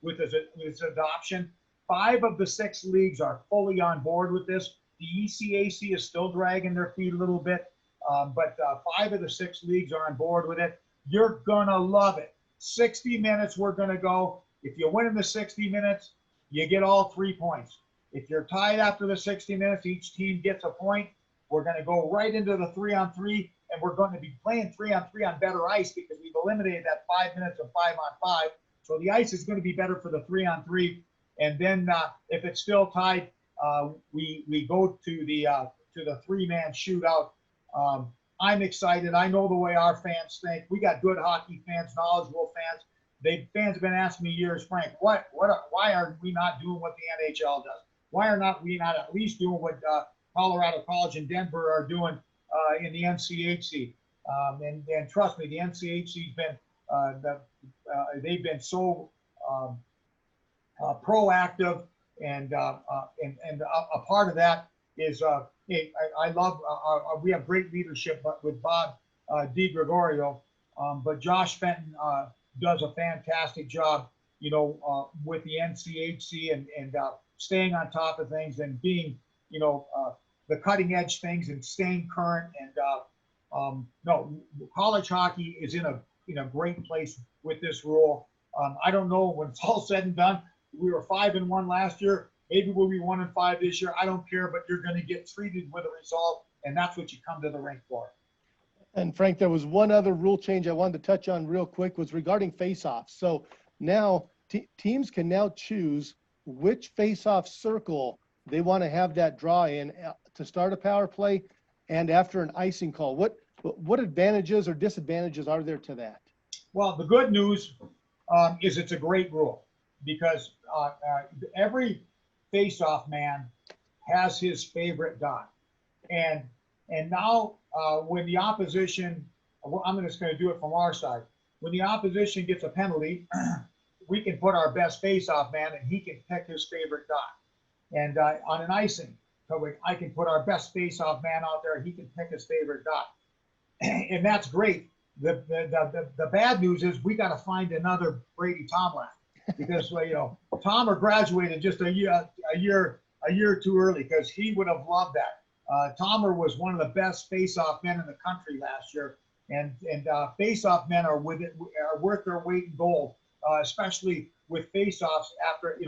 with this adoption. 5 of the 6 leagues are fully on board with this. The ECAC is still dragging their feet a little bit, but 5 of the 6 leagues are on board with it. You're gonna love it. 60 minutes we're gonna go. If you win in the 60 minutes, you get all 3 points. If you're tied after the 60 minutes, each team gets a point. We're going to go right into the 3-on-3, and we're going to be playing 3-on-3 on better ice because we've eliminated that 5 minutes of 5-on-5. So the ice is going to be better for the 3-on-3. And then if it's still tied, we go to the 3-man shootout. I'm excited. I know the way our fans think. We got good hockey fans, knowledgeable fans. Fans have been asking me years, Frank, why are we not doing what the NHL does? Why are we not at least doing what Colorado College and Denver are doing in the NCHC? And trust me, the NCHC's been they've been so proactive, and a part of that is I love we have great leadership with Bob DiGregorio, but Josh Fenton does a fantastic job, with the NCHC and staying on top of things and being, the cutting edge things and staying current. And no, college hockey is in a great place with this rule. I don't know, when it's all said and done, we were 5-1 last year. Maybe we'll be 1-5 this year. I don't care, but you're going to get treated with a result, and that's what you come to the rink for. And Frank, there was one other rule change I wanted to touch on real quick, was regarding face-offs. So now teams can now choose which face-off circle they want to have that draw in to start a power play and after an icing call. What advantages or disadvantages are there to that? Well, the good news is it's a great rule, because every face-off man has his favorite dot. And now when the opposition, I'm just going to do it from our side. When the opposition gets a penalty, we can put our best face-off man, and he can pick his favorite dot. And on an icing, so I can put our best face-off man out there, and he can pick his favorite dot. And that's great. The bad news is we got to find another Brady Tomlin, because Tomer graduated just a year too early, because he would have loved that. Tomer was one of the best face-off men in the country last year, and face-off men are worth their weight in gold, especially with face-offs after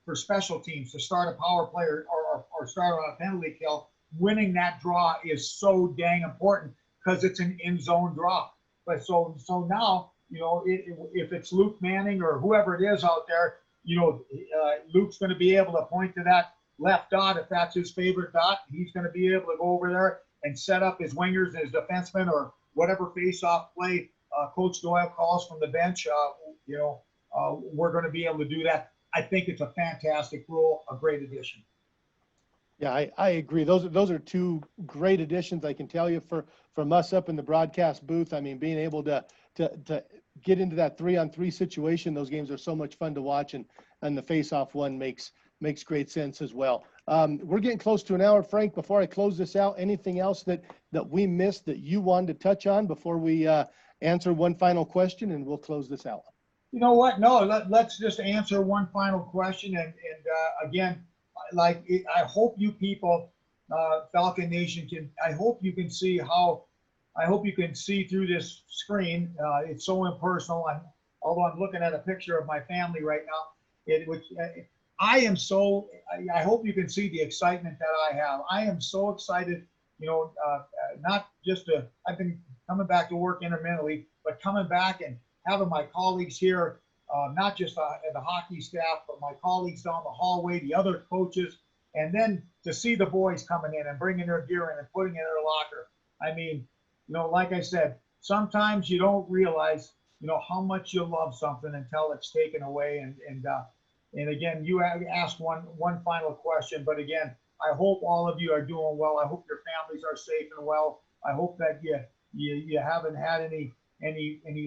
for special teams to start a power play or start on a penalty kill. Winning that draw is so dang important, because it's an in-zone draw. But so now, if it's Luke Manning or whoever it is out there, Luke's going to be able to point to that left dot if that's his favorite dot. He's going to be able to go over there and set up his wingers and his defensemen, or whatever face-off play Coach Doyle calls from the bench. We're going to be able to do that. I think it's a fantastic rule, a great addition. Yeah, I agree. Those are 2 great additions. I can tell you from us up in the broadcast booth. I mean, being able to get into that 3-on-3 situation, those games are so much fun to watch, and the face-off one makes great sense as well. We're getting close to an hour, Frank. Before I close this out, anything else that we missed that you wanted to touch on before we answer one final question, and we'll close this out? You know what? No, let's just answer one final question. And again, I hope you people, Falcon Nation, I hope you can see through this screen. It's so impersonal. Although I'm looking at a picture of my family right now, I hope you can see the excitement that I have. I am so excited, not just I've been coming back to work intermittently, but coming back and having my colleagues here, not just the hockey staff, but my colleagues down the hallway, the other coaches, and then to see the boys coming in and bringing their gear in and putting it in their locker. I mean, like I said, sometimes you don't realize, how much you love something until it's taken away. And again, you asked one final question, but again, I hope all of you are doing well. I hope your families are safe and well. I hope that you haven't had any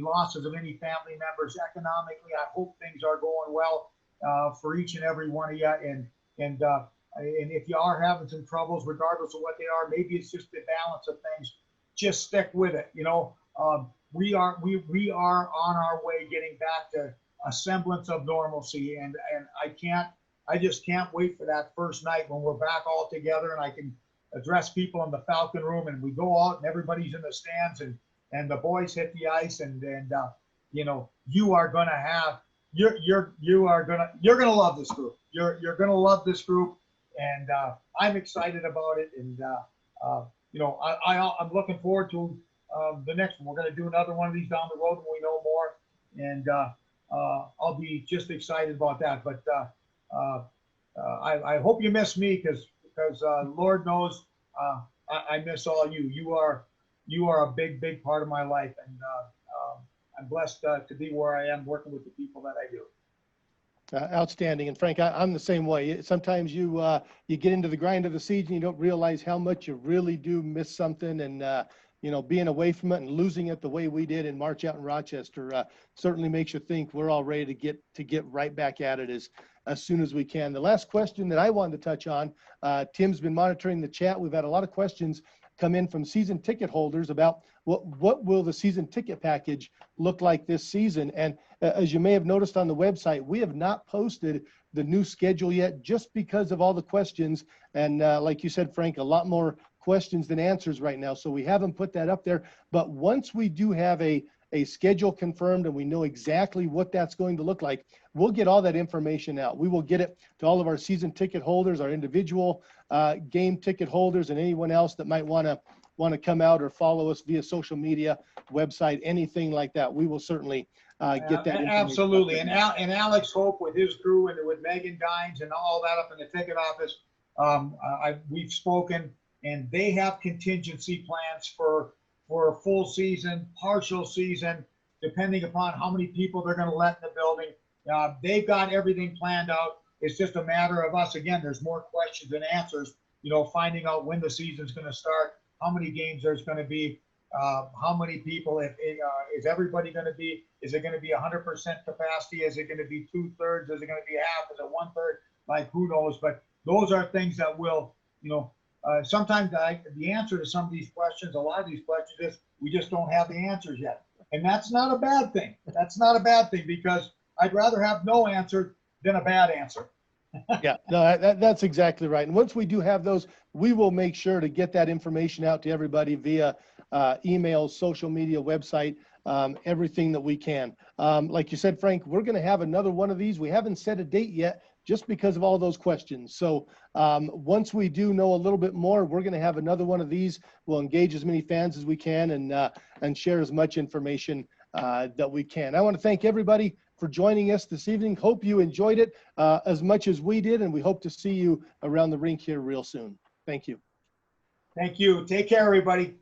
losses of any family members economically. I hope things are going well for each and every one of you. And if you are having some troubles, regardless of what they are, maybe it's just the balance of things. Just stick with it. we are on our way getting back to a semblance of normalcy, and I just can't wait for that first night when we're back all together and I can address people in the Falcon room and we go out and everybody's in the stands and the boys hit the ice and you know, you are gonna have you're gonna love this group. You're gonna love this group, and I'm excited about it. And you know, I'm looking forward to the next one. We're gonna do another one of these down the road when we know more, and I'll be just excited about that. But I hope you miss me because Lord knows I miss all you. You are a big part of my life, and I'm blessed to be where I am working with the people that I do. Outstanding. And Frank, I'm the same way. Sometimes you get into the grind of the season, you don't realize how much you really do miss something. And, you know, being away from it and losing it the way we did in March out in Rochester certainly makes you think we're all ready to get right back at it as soon as we can. The last question that I wanted to touch on, Tim's been monitoring the chat. We've had a lot of questions come in from season ticket holders about what will the season ticket package look like this season. And as you may have noticed on the website, we have not posted the new schedule yet just because of all the questions. And like you said, Frank, a lot more questions than answers right now. So we haven't put that up there. But once we do have a schedule confirmed and we know exactly what that's going to look like, we'll get all that information out. We will get it to all of our season ticket holders, our individual game ticket holders, and anyone else that might want to come out or follow us via social media, website, anything like that. We will certainly get that information. Absolutely. And Alex Hope with his crew and with Megan Dines and all that up in the ticket office, we've spoken, and they have contingency plans for a full season, partial season, depending upon how many people they're going to let in the building. They've got everything planned out. It's just a matter of us. Again, there's more questions than answers, you know, finding out when the season's going to start, how many games there's going to be, how many people, is everybody going to be, is it going to be 100% capacity? Is it going to be 2/3? Is it going to be half? Is it 1/3? Like, who knows? But those are things that will, you know, sometimes the answer to some of these questions, a lot of these questions is we just don't have the answers yet. And that's not a bad thing. That's not a bad thing, because I'd rather have no answer than a bad answer. Yeah, no, that's exactly right. And once we do have those, we will make sure to get that information out to everybody via email, social media, website, everything that we can. Like you said, Frank, we're going to have another one of these. We haven't set a date yet just because of all those questions. So once we do know a little bit more, we're going to have another one of these. We'll engage as many fans as we can and share as much information that we can. I want to thank everybody for joining us this evening. Hope you enjoyed it as much as we did, and we hope to see you around the rink here real soon. Thank you. Thank you. Take care, everybody.